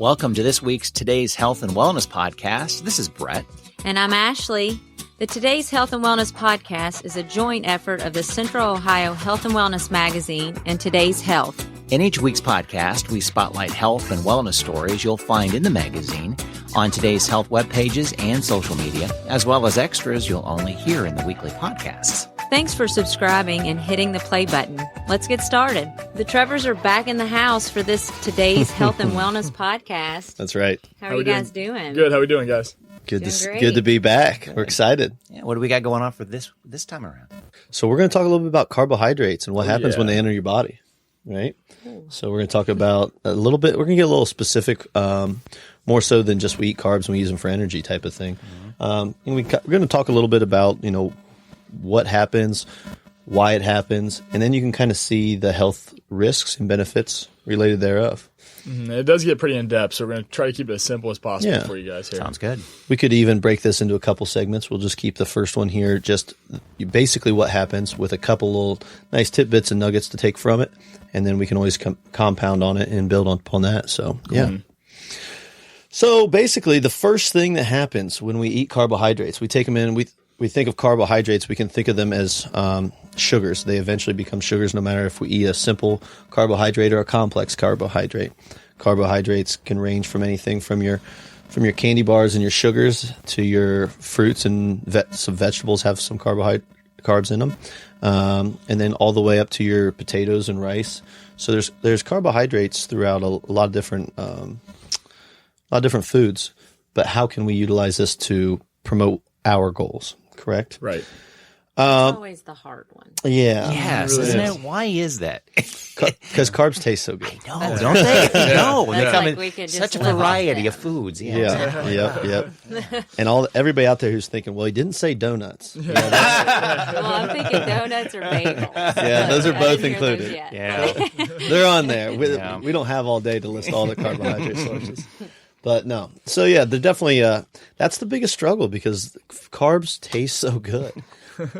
Welcome to this week's Today's Health and Wellness Podcast. This is Brett. And I'm Ashley. The Today's Health and Wellness Podcast is a joint effort of the Central Ohio Health and Wellness Magazine and Today's Health. In each week's podcast, we spotlight health and wellness stories you'll find in the magazine, on Today's Health web pages and social media, as well as extras you'll only hear in the weekly podcasts. Thanks for subscribing and hitting the play button. Let's get started. The Trevors are back in the house for this Today's Health and Wellness Podcast. That's right. How are you guys doing? Good. How are we doing, guys? Good to be back. We're excited. Yeah, what do we got going on for this time around? So we're going to talk a little bit about carbohydrates and what happens when they enter your body, right? So we're going to talk about a little bit. We're going to get a little specific, more so than just we eat carbs and we use them for energy type of thing. And we're going to talk a little bit about, what happens, why it happens, and then you can kind of see the health risks and benefits related thereof. It does get pretty in-depth, so we're going to try to keep it as simple as possible for you guys here. Sounds good. We could even break this into a couple segments. We'll just keep the first one here, just basically what happens with a couple little nice tidbits and nuggets to take from it, and then we can always compound on it and build upon that. So, yeah. So basically, the first thing that happens when we eat carbohydrates, we take them in, we think of carbohydrates, we can think of them as sugars. They eventually become sugars no matter if we eat a simple carbohydrate or a complex carbohydrate. Carbohydrates can range from anything from your candy bars and your sugars to your fruits, and some vegetables have some carbs in them, and then all the way up to your potatoes and rice. So there's carbohydrates throughout a lot of different foods. But how can we utilize this to promote our goals? Correct? Right. It's always the hard one. Yeah. Yes, really isn't is. it? Why is that? Because carbs taste so good. No, don't they? No, they That's come like in we could just such a live off variety them. of foods. Yeah. Yep. And everybody out there who's thinking, well, he didn't say donuts. Well, I'm thinking donuts or bagels. Yeah, those are I both didn't hear those included. yet. Yeah. They're on there. We don't have all day to list all the carbohydrate sources. But no. So yeah, they're definitely that's the biggest struggle because carbs taste so good.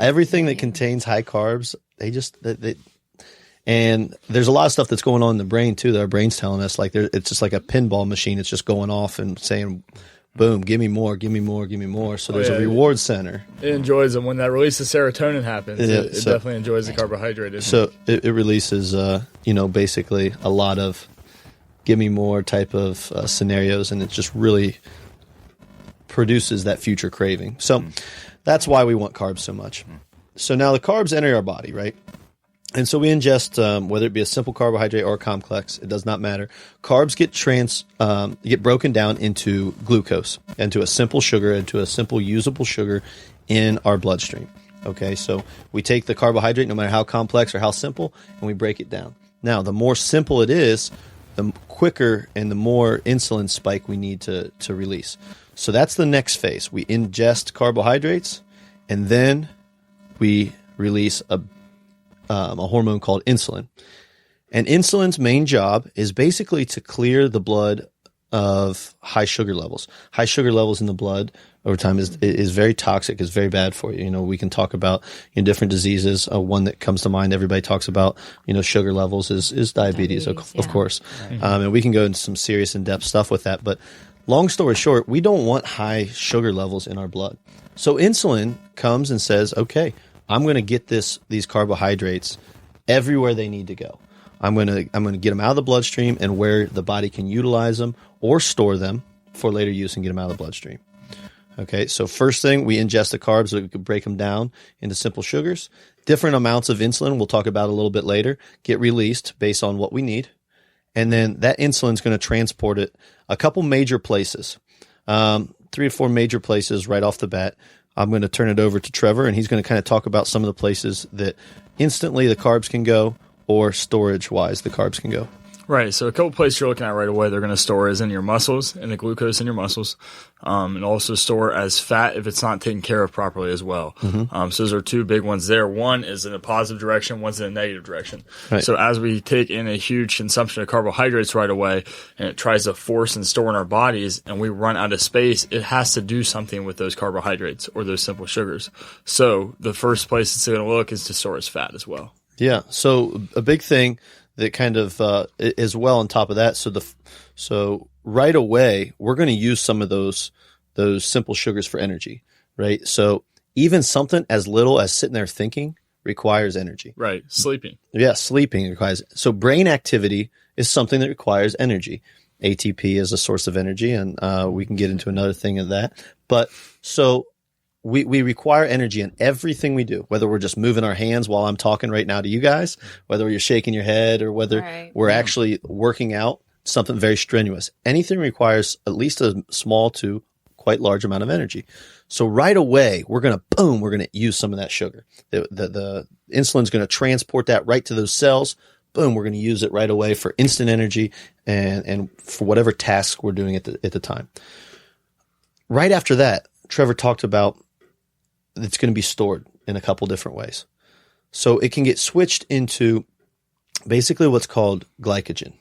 Everything that contains high carbs, and there's a lot of stuff that's going on in the brain too that our brain's telling us, like it's just like a pinball machine. It's just going off and saying, boom, give me more, give me more, give me more. So there's a reward center. It enjoys them when that release of serotonin happens. It definitely enjoys the carbohydrate. So it releases, basically a lot of give me more type of scenarios, and it just really produces that future craving. So that's why we want carbs so much. So now the carbs enter our body, right? And so we ingest, whether it be a simple carbohydrate or a complex, it does not matter. Carbs get broken down into glucose, into a simple sugar, into a simple usable sugar in our bloodstream. Okay, so we take the carbohydrate, no matter how complex or how simple, and we break it down. Now, the more simple it is, the quicker and the more insulin spike we need to release. So that's the next phase. We ingest carbohydrates, and then we release a hormone called insulin. And insulin's main job is basically to clear the blood of high sugar levels. High sugar levels in the blood over time is very toxic, is very bad for you. We can talk about different diseases. One that comes to mind, everybody talks about, sugar levels is diabetes, of course. Right. And we can go into some serious in-depth stuff with that. But long story short, we don't want high sugar levels in our blood. So insulin comes and says, okay, I'm going to get these carbohydrates everywhere they need to go. I'm going to get them out of the bloodstream and where the body can utilize them or store them for later use and get them out of the bloodstream. Okay, so first thing, we ingest the carbs so we can break them down into simple sugars. Different amounts of insulin, we'll talk about a little bit later, get released based on what we need. And then that insulin is going to transport it a couple major places, 3 to 4 major places right off the bat. I'm going to turn it over to Trevor, and he's going to kind of talk about some of the places that instantly the carbs can go, or storage-wise the carbs can go. Right. So a couple places you're looking at right away they're going to store is in your muscles, and the glucose in your muscles, and also store as fat if it's not taken care of properly as well. So those are two big ones there. One is in a positive direction, one's in a negative direction. Right. So as we take in a huge consumption of carbohydrates right away, and it tries to force and store in our bodies, and we run out of space, it has to do something with those carbohydrates or those simple sugars. So the first place it's going to look is to store as fat as well. Yeah. So a big thing that kind of as well on top of that. So So right away, we're going to use some of those simple sugars for energy, right? So even something as little as sitting there thinking requires energy. Right. Sleeping. Yeah, sleeping requires. So brain activity is something that requires energy. ATP is a source of energy, and we can get into another thing of that. But so we require energy in everything we do, whether we're just moving our hands while I'm talking right now to you guys, whether you're shaking your head, or whether we're actually working out something very strenuous. Anything requires at least a small to quite large amount of energy. So right away, we're going to use some of that sugar. The insulin's going to transport that right to those cells. Boom, we're going to use it right away for instant energy and for whatever task we're doing at the time. Right after that, Trevor talked about it's going to be stored in a couple different ways. So it can get switched into basically what's called glycogen.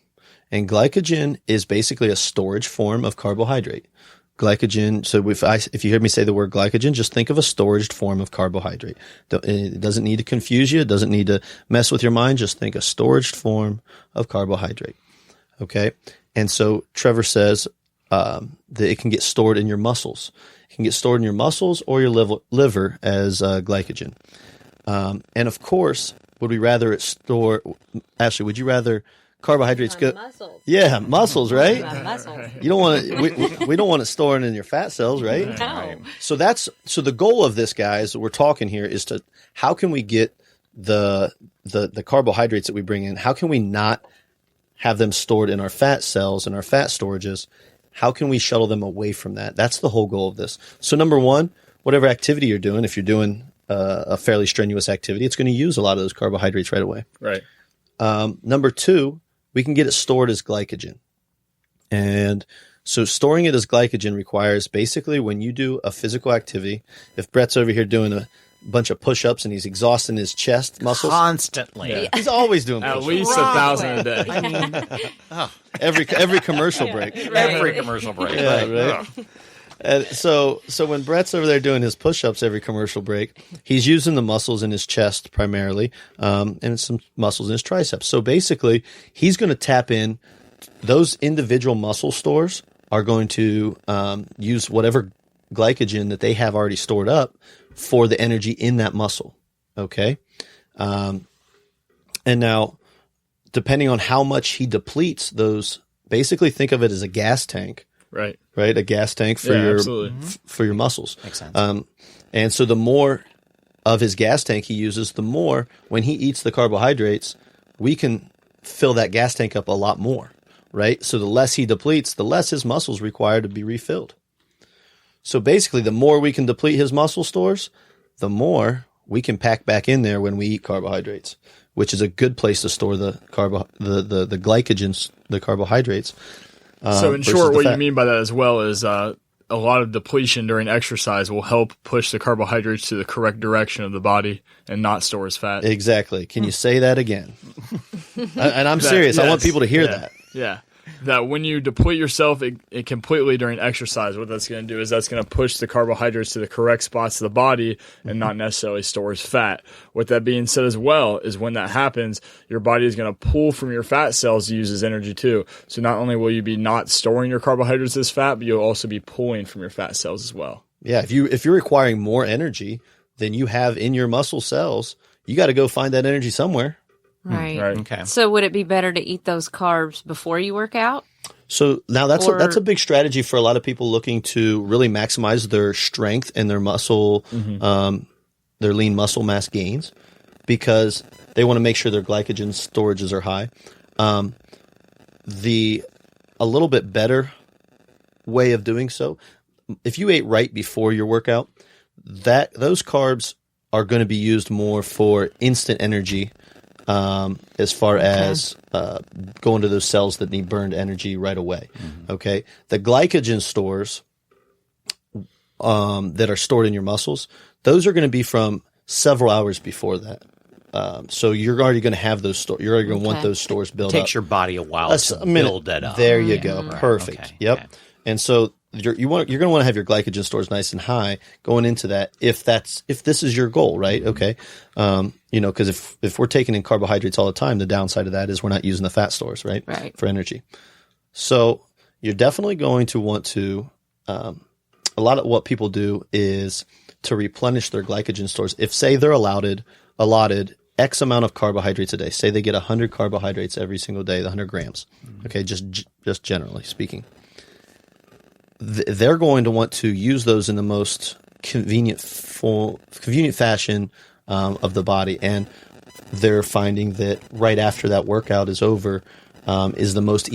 And glycogen is basically a storage form of carbohydrate. Glycogen, so if you hear me say the word glycogen, just think of a storage form of carbohydrate. It doesn't need to confuse you. It doesn't need to mess with your mind. Just think a storage form of carbohydrate. Okay? And so Trevor says that it can get stored in your muscles. It can get stored in your muscles or your liver as glycogen. And of course, would you rather carbohydrates go? Muscles. Yeah, muscles, right? Muscles. You don't want to. We don't want it storing in your fat cells, right? No. So the goal of this, guys, that we're talking here is to how can we get the carbohydrates that we bring in? How can we not have them stored in our fat cells and our fat storages? How can we shuttle them away from that? That's the whole goal of this. So number one, whatever activity you're doing, if you're doing a fairly strenuous activity, it's going to use a lot of those carbohydrates right away. Right. Number two, we can get it stored as glycogen. And so storing it as glycogen requires basically when you do a physical activity, if Brett's over here doing a bunch of push-ups and he's exhausting his chest muscles. Constantly. Yeah. He's always doing At push-ups. least 1,000 a day. I mean, Every commercial break. every commercial break. Yeah, right. right. And so when Brett's over there doing his push-ups every commercial break, he's using the muscles in his chest primarily, and some muscles in his triceps. So basically, he's going to tap in those individual muscle stores are going to use whatever glycogen that they have already stored up for the energy in that muscle. Okay. And now, depending on how much he depletes those, basically think of it as a gas tank. Right. Right, a gas tank for for your muscles. Makes sense. And so the more of his gas tank he uses, the more when he eats the carbohydrates, we can fill that gas tank up a lot more. Right, so the less he depletes, the less his muscles require to be refilled. So basically, the more we can deplete his muscle stores, the more we can pack back in there when we eat carbohydrates, which is a good place to store the glycogens, the carbohydrates. So in short, what you mean by that as well is a lot of depletion during exercise will help push the carbohydrates to the correct direction of the body and not store as fat. Exactly. Can you say that again? And I'm serious. Yes, I want people to hear that. Yeah. That when you deplete yourself it completely during exercise, what that's going to do is that's going to push the carbohydrates to the correct spots of the body and not necessarily store as fat. With that being said as well is when that happens, your body is going to pull from your fat cells to use as energy too. So not only will you be not storing your carbohydrates as fat, but you'll also be pulling from your fat cells as well. Yeah, if you're requiring more energy than you have in your muscle cells, you got to go find that energy somewhere. Right. Okay. So would it be better to eat those carbs before you work out? So now that's a big strategy for a lot of people looking to really maximize their strength and their muscle, their lean muscle mass gains, because they want to make sure their glycogen storages are high. A little bit better way of doing so, if you ate right before your workout, those carbs are going to be used more for instant energy. As far as going to those cells that need burned energy right away. Okay. The glycogen stores that are stored in your muscles, those are going to be from several hours before that. So you're already going to have those stores. You're already going to want those stores built up. Takes your body a while to build that up. There you go. Perfect. Okay. Yep. Okay. And so you're going to want to have your glycogen stores nice and high going into that. If this is your goal, right? Okay. Because if we're taking in carbohydrates all the time, the downside of that is we're not using the fat stores, right? Right. For energy. So you're definitely going to want to, a lot of what people do is to replenish their glycogen stores. If, say, they're allotted X amount of carbohydrates a day, say they get 100 carbohydrates every single day, the 100 grams, okay, just generally speaking, they're going to want to use those in the most convenient fashion of the body. And they're finding that right after that workout is over is the most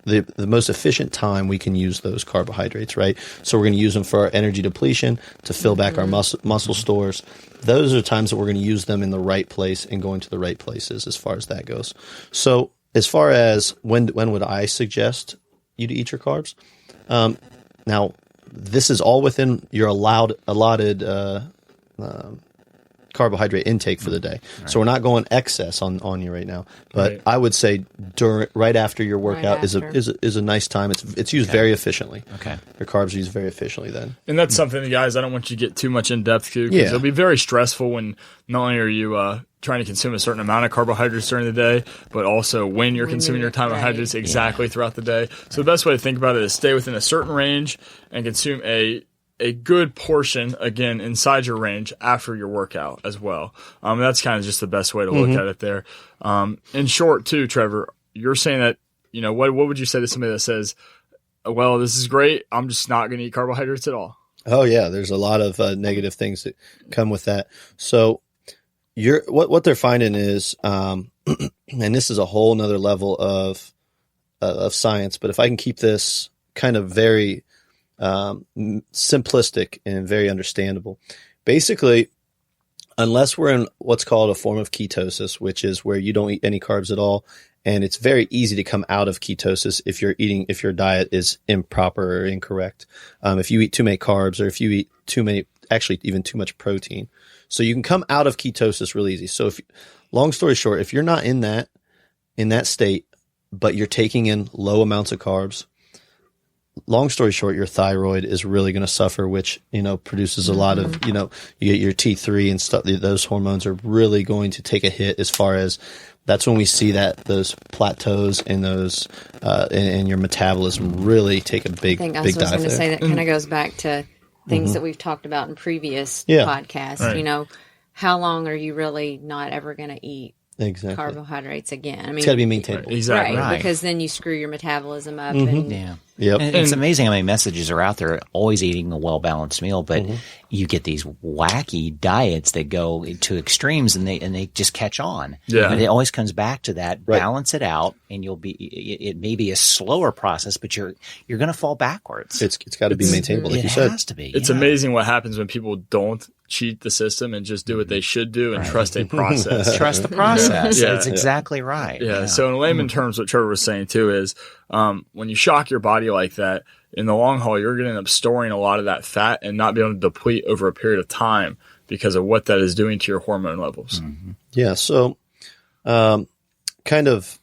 the most efficient time we can use those carbohydrates, right? So we're going to use them for our energy depletion, to fill back our muscle stores. Those are times that we're going to use them in the right place and going to the right places as far as that goes. So as far as when would I suggest you to eat your carbs? Now, this is all within your allotted carbohydrate intake for the day. Right. So we're not going excess on you right now. But right. I would say right after your workout is a nice time. It's used very efficiently. Okay. Your carbs are used very efficiently then. And that's something, guys, I don't want you to get too much in depth to, because it'll be very stressful when not only are you trying to consume a certain amount of carbohydrates during the day, but also when you're consuming your carbohydrates exactly throughout the day. So the best way to think about it is stay within a certain range and consume a good portion, again, inside your range after your workout as well. That's kind of just the best way to look at it there. In short, too, Trevor, you're saying that, what would you say to somebody that says, well, this is great, I'm just not going to eat carbohydrates at all? Oh, yeah. There's a lot of negative things that come with that. So what they're finding is, and this is a whole nother level of science, but if I can keep this kind of very simplistic and very understandable. Basically, unless we're in what's called a form of ketosis, which is where you don't eat any carbs at all, and it's very easy to come out of ketosis if your diet is improper or incorrect. If you eat too many carbs, or if you eat even too much protein. So you can come out of ketosis really easy. So long story short, if you're not in that state, but you're taking in low amounts of carbs, long story short, your thyroid is really going to suffer, which, produces a lot of, you get your T3 and stuff. Those hormones are really going to take a hit as far as that's when we see those plateaus and those, and your metabolism really take a big dive. I was going to say that kind of goes back to things that we've talked about in previous podcasts. Right. How long are you really not ever going to eat carbohydrates again? I mean, it's got to be maintainable. Exactly. Right. Because then you screw your metabolism up. And, Yep. And it's amazing how many messages are out there, always eating a well-balanced meal, but you get these wacky diets that go to extremes and they just catch on. Yeah. And it always comes back to that, balance it out, and it may be a slower process, but you're going to fall backwards. It's got to be maintainable, like you said. It has to be. It's amazing what happens when people don't cheat the system and just do what they should do and trust a process. Trust the process. That's exactly right. Yeah. So in layman terms, what Trevor was saying too is, when you shock your body like that, in the long haul, you're going to end up storing a lot of that fat and not be able to deplete over a period of time because of what that is doing to your hormone levels. Mm-hmm. Yeah. So, kind of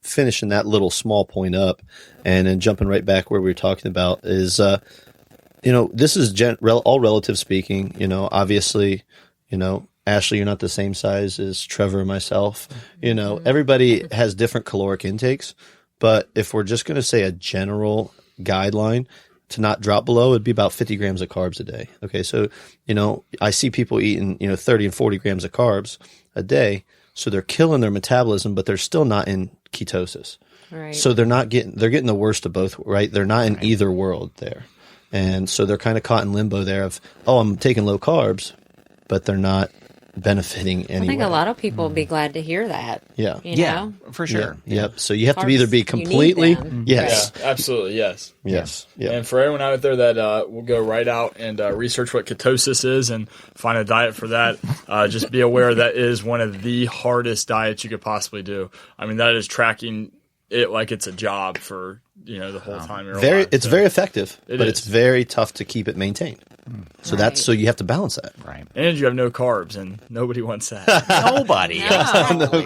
finishing that little small point up and then jumping right back where we were talking about is, this is all relative speaking. Obviously, Ashley, you're not the same size as Trevor and myself. Everybody has different caloric intakes. But if we're just going to say a general guideline to not drop below, it'd be about 50 grams of carbs a day. Okay, so, I see people eating, 30 and 40 grams of carbs a day. So they're killing their metabolism, but they're still not in ketosis. Right. So they're getting the worst of both, right? They're not in either world there. And so they're kind of caught in limbo there of, I'm taking low carbs, but they're not benefiting anyway. I think a lot of people would be glad to hear that. Yeah. Yeah, for sure. Yeah. Yep. So you have to either be completely, yes. Yeah, absolutely. Yes. Yes. Yeah. And for everyone out there that will go right out and research what ketosis is and find a diet for that, just be aware that is one of the hardest diets you could possibly do. I mean, that is tracking it like it's a job for, the whole time you're alive. It's very effective, but it's very tough to keep it maintained. So so you have to just wrapping up. Right. And you have no carbs, and nobody wants that. Nobody. No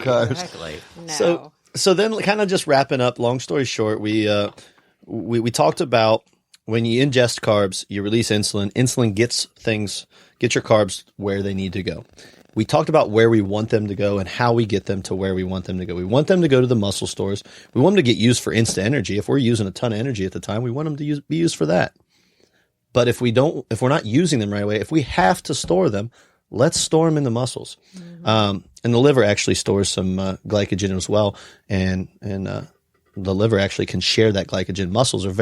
carbs. Exactly. No. So then kind of just wrapping up, long story short, we talked about when you ingest carbs, you release insulin. Insulin gets your carbs where they need to go. we talked about where we want them to go and how we get them to where we want them to go. We want them to go to the muscle stores. We want them to get used for instant energy. If we're using a ton of energy at the time, we want them to be used for that. But if we're not using them right away, if we have to store them, let's store them in the muscles. Mm-hmm. And the liver actually stores some glycogen as well. And the liver actually can share that glycogen. Muscles they're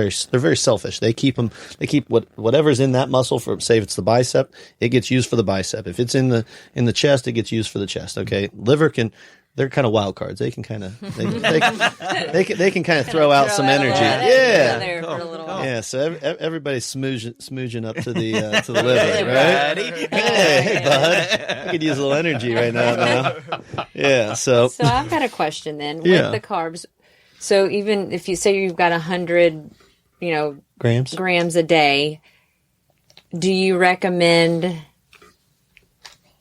very selfish. They keep whatever's in that muscle for, say if it's the bicep, it gets used for the bicep. If it's in the chest, it gets used for the chest. Okay. Liver they're kind of wild cards. They can kind of, they can kind of throw out some energy. Yeah. So everybody's smooging up to the liver, right? Hey, bud. I could use a little energy right now. Yeah. So I've got a question then with the carbs. So even if you say you've got 100, grams a day, do you recommend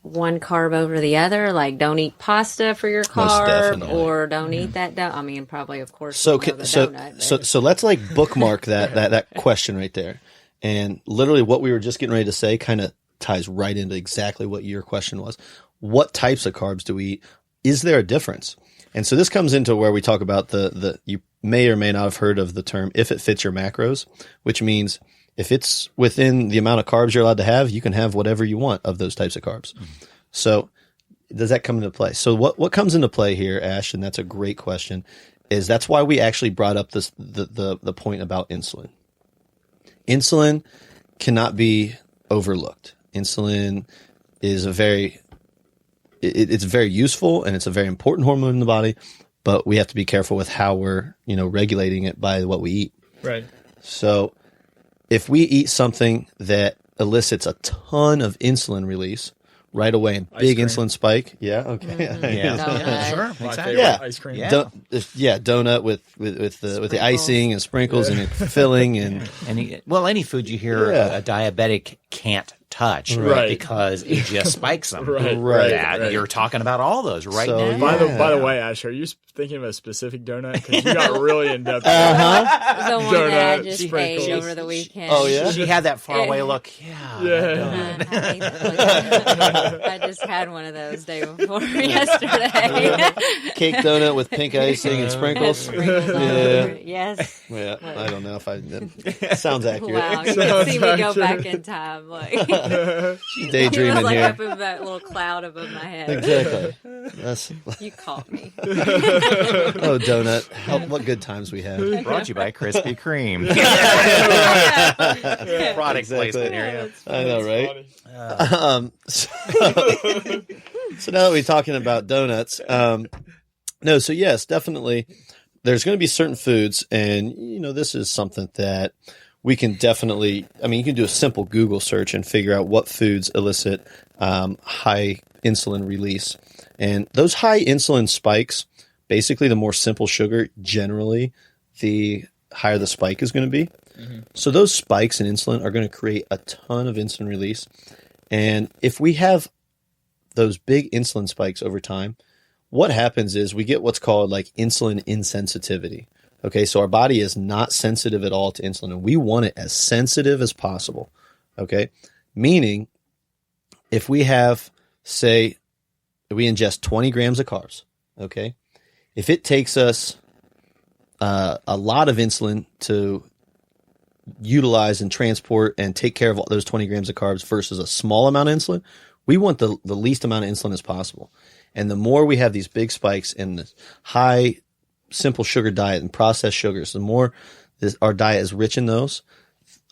one carb over the other? Like, don't eat pasta for your carb, or don't eat that. I mean, probably, of course. So let's like bookmark that question right there. And literally, what we were just getting ready to say kind of ties right into exactly what your question was. What types of carbs do we eat? Is there a difference? And so this comes into where we talk about you may or may not have heard of the term if it fits your macros, which means if it's within the amount of carbs you're allowed to have, you can have whatever you want of those types of carbs. Mm-hmm. So does that come into play? So what comes into play here, Ash, and that's a great question, is that's why we actually brought up the point about insulin. Insulin cannot be overlooked. Insulin is it's very useful and it's a very important hormone in the body, but we have to be careful with how we're, regulating it by what we eat. Right. So if we eat something that elicits a ton of insulin release right away and big insulin spike. Yeah. Okay. Sure. Exactly. Yeah. Ice cream. Donut with the icing and sprinkles and filling and any food you hear a diabetic can't touch, because it just spikes them. Right. You're talking about all those now. By the way, Ash, are you thinking of a specific donut? Because you got really in depth. The one that I just ate over the weekend. Oh yeah, she had that faraway look. I just had one of those day before yesterday. Cake donut with pink icing and sprinkles. Yes. Yeah, I don't know if sounds accurate. Wow, you can see me go back in time, daydreaming like here. Up in that little cloud above my head. Exactly. You caught me. Oh, donut! What good times we had. Brought you by Krispy Kreme. Product placement area. I know, right? So now that we're talking about donuts, so yes, definitely, there's going to be certain foods, and this is something that we can definitely. I mean, you can do a simple Google search and figure out what foods elicit high insulin release, and those high insulin spikes. Basically, the more simple sugar, generally, the higher the spike is going to be. Mm-hmm. So those spikes in insulin are going to create a ton of insulin release. And if we have those big insulin spikes over time, what happens is we get what's called like insulin insensitivity. Okay, so our body is not sensitive at all to insulin, and we want it as sensitive as possible. Okay, meaning if we have, say, we ingest 20 grams of carbs, okay, if it takes us a lot of insulin to utilize and transport and take care of all those 20 grams of carbs versus a small amount of insulin, we want the least amount of insulin as possible. And the more we have these big spikes in the high simple sugar diet and processed sugars, the more our diet is rich in those.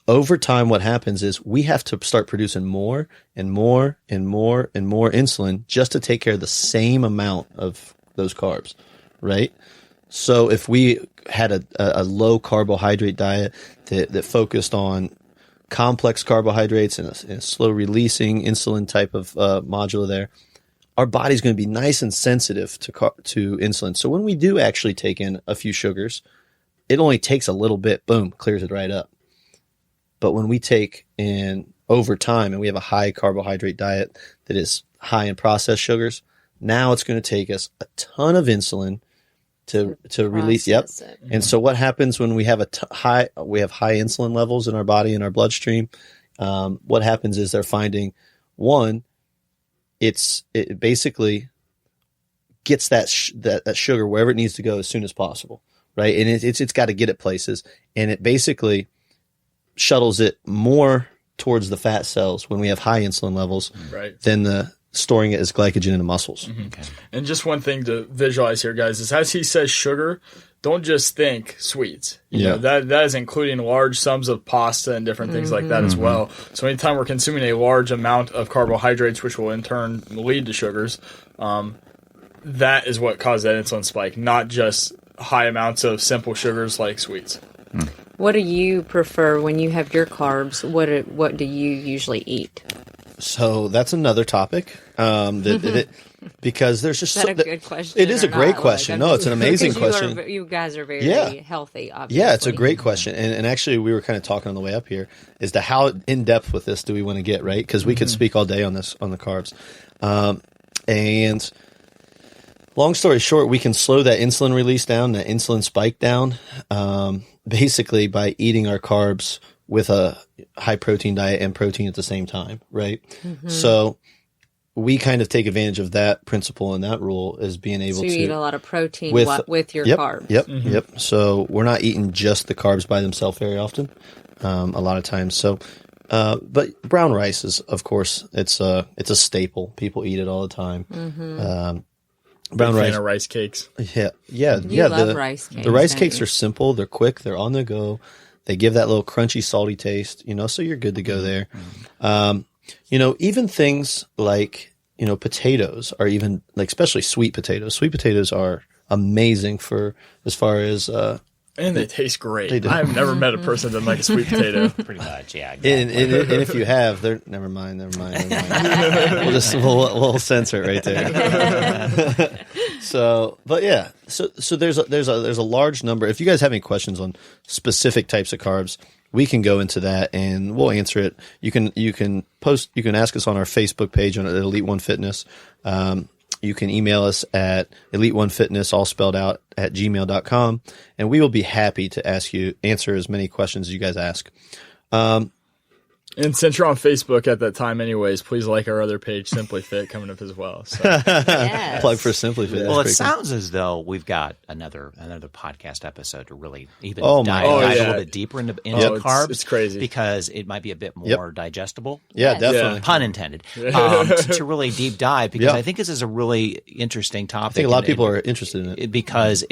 Over time, what happens is we have to start producing more and more and more and more insulin just to take care of the same amount of those carbs. Right? So if we had a low carbohydrate diet that focused on complex carbohydrates and a slow releasing insulin type of module there, our body's going to be nice and sensitive to insulin. So when we do actually take in a few sugars, it only takes a little bit, boom, clears it right up. But when we take in over time and we have a high carbohydrate diet that is high in processed sugars, now it's going to take us a ton of insulin to release. Yep. And so what happens when we have high insulin levels in our body, in our bloodstream? What happens is they're finding, one, it basically gets that sugar wherever it needs to go as soon as possible, right? And it's got to get it places, and it basically shuttles it more towards the fat cells when we have high insulin levels, right, than the storing it as glycogen in the muscles. Mm-hmm. Okay. And just one thing to visualize here, guys, is as he says sugar, don't just think sweets. You know, that is including large sums of pasta and different things like that as well. So anytime we're consuming a large amount of carbohydrates, which will in turn lead to sugars, that is what causes that insulin spike, not just high amounts of simple sugars like sweets. What do you prefer when you have your carbs? What do you usually eat? So that's another topic. Because there's just is that a good question? It is a great question. No, it's an amazing question. You guys are very healthy, obviously. Yeah, it's a great question. And actually, we were kind of talking on the way up here as to how in depth with this do we want to get, right? Because we could speak all day on this, on the carbs. And long story short, we can slow that insulin release down, that insulin spike down, basically by eating our carbs with a high protein diet and protein at the same time, right? So we kind of take advantage of that principle and that rule as being able to eat a lot of protein with your carbs. Yep. So we're not eating just the carbs by themselves very often, a lot of times. So, but brown rice is, of course, it's a staple. People eat it all the time. Brown rice, rice cakes. Yeah. Love rice cakes. The rice cakes are simple. They're quick. They're on the go. They give that little crunchy, salty taste, so you're good to go there. Even things like, potatoes are even like, especially sweet potatoes. Sweet potatoes are amazing for as far as, and they taste great. I've never met a person that doesn't like a sweet potato. Pretty much, yeah. Exactly. And if you have, never mind. We'll censor it right there. So there's a large number. If you guys have any questions on specific types of carbs, we can go into that and we'll answer it. You can ask us on our Facebook page on Elite1Fitness. You can email us at Elite1Fitness, all spelled out, at gmail.com, and we will be happy to answer as many questions as you guys ask. And since you're on Facebook at that time anyways, please like our other page, Simply Fit, coming up as well. So. Yes. Plug for Simply Fit. Well, it sounds as though we've got another podcast episode to really even dive a little bit deeper into carbs. It's crazy. Because it might be a bit more digestible. Yeah, definitely. Yeah. Pun intended. To really deep dive, because I think this is a really interesting topic. I think a lot of people are interested in it. Because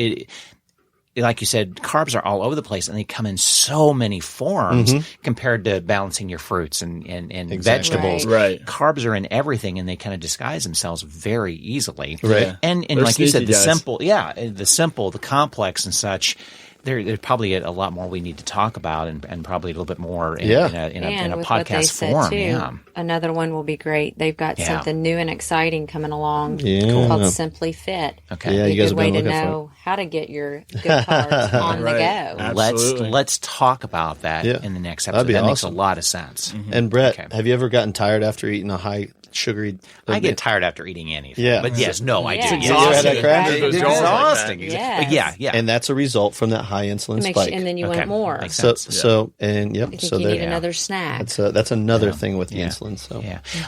like you said, carbs are all over the place, and they come in so many forms compared to balancing your fruits and vegetables. Right. Carbs are in everything, and they kind of disguise themselves very easily. Right. And like you said, the complex and such. There's probably a lot more we need to talk about, and probably a little bit more in a podcast form. Yeah. Another one will be great. They've got something new and exciting coming along called Simply Fit. Okay, yeah, you guys a good way to know how to get your good carbs on the go. Absolutely. Let's talk about that in the next episode. That makes a lot of sense. And Brett, have you ever gotten tired after eating a high sugary? I get tired after eating anything. Yeah. But yes, I do. Exhausting. Exhausting. Yes. Yeah. And that's a result from that high insulin spike. And then you want more. Makes sense. You need another snack. That's another thing with the insulin. So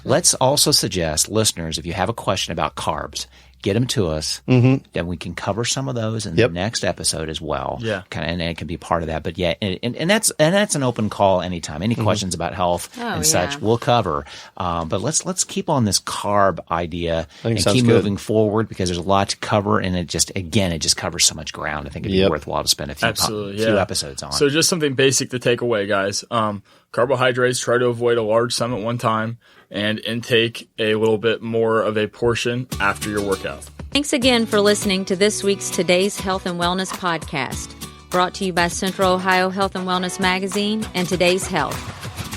let's also suggest, listeners, if you have a question about carbs, get them to us. Then we can cover some of those in the next episode as well. Yeah, and it can be part of that. But and that's an open call anytime. Any questions about health and such, we'll cover. But let's keep on this carb idea and keep moving forward, because there's a lot to cover, and it just covers so much ground. I think it'd be worthwhile to spend a few episodes on. So just something basic to take away, guys. Carbohydrates, try to avoid a large sum at one time, and intake a little bit more of a portion after your workout. Thanks again for listening to this week's Today's Health and Wellness podcast, brought to you by Central Ohio Health and Wellness Magazine and Today's Health.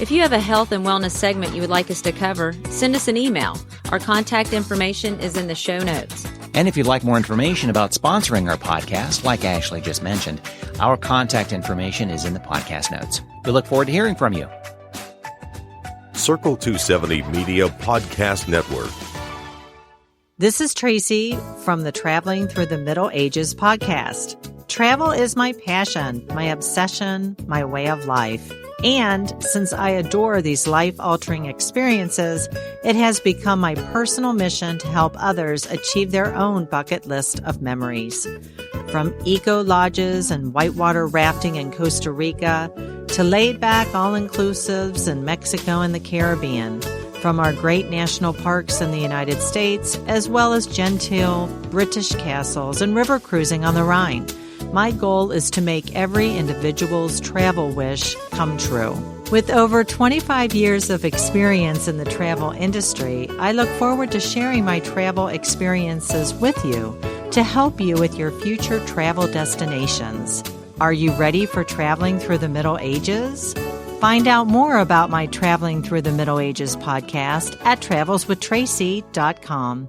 If you have a health and wellness segment you would like us to cover, send us an email. Our contact information is in the show notes. And if you'd like more information about sponsoring our podcast, like Ashley just mentioned, our contact information is in the podcast notes. We look forward to hearing from you. Circle 270 Media Podcast Network. This is Tracy from the Traveling Through the Middle Ages podcast. Travel is my passion, my obsession, my way of life. And since I adore these life-altering experiences, it has become my personal mission to help others achieve their own bucket list of memories. From eco-lodges and whitewater rafting in Costa Rica to laid-back all-inclusives in Mexico and the Caribbean, from our great national parks in the United States, as well as genteel British castles and river cruising on the Rhine. My goal is to make every individual's travel wish come true. With over 25 years of experience in the travel industry, I look forward to sharing my travel experiences with you to help you with your future travel destinations. Are you ready for traveling through the Middle Ages? Find out more about my Traveling Through the Middle Ages podcast at travelswithtracy.com.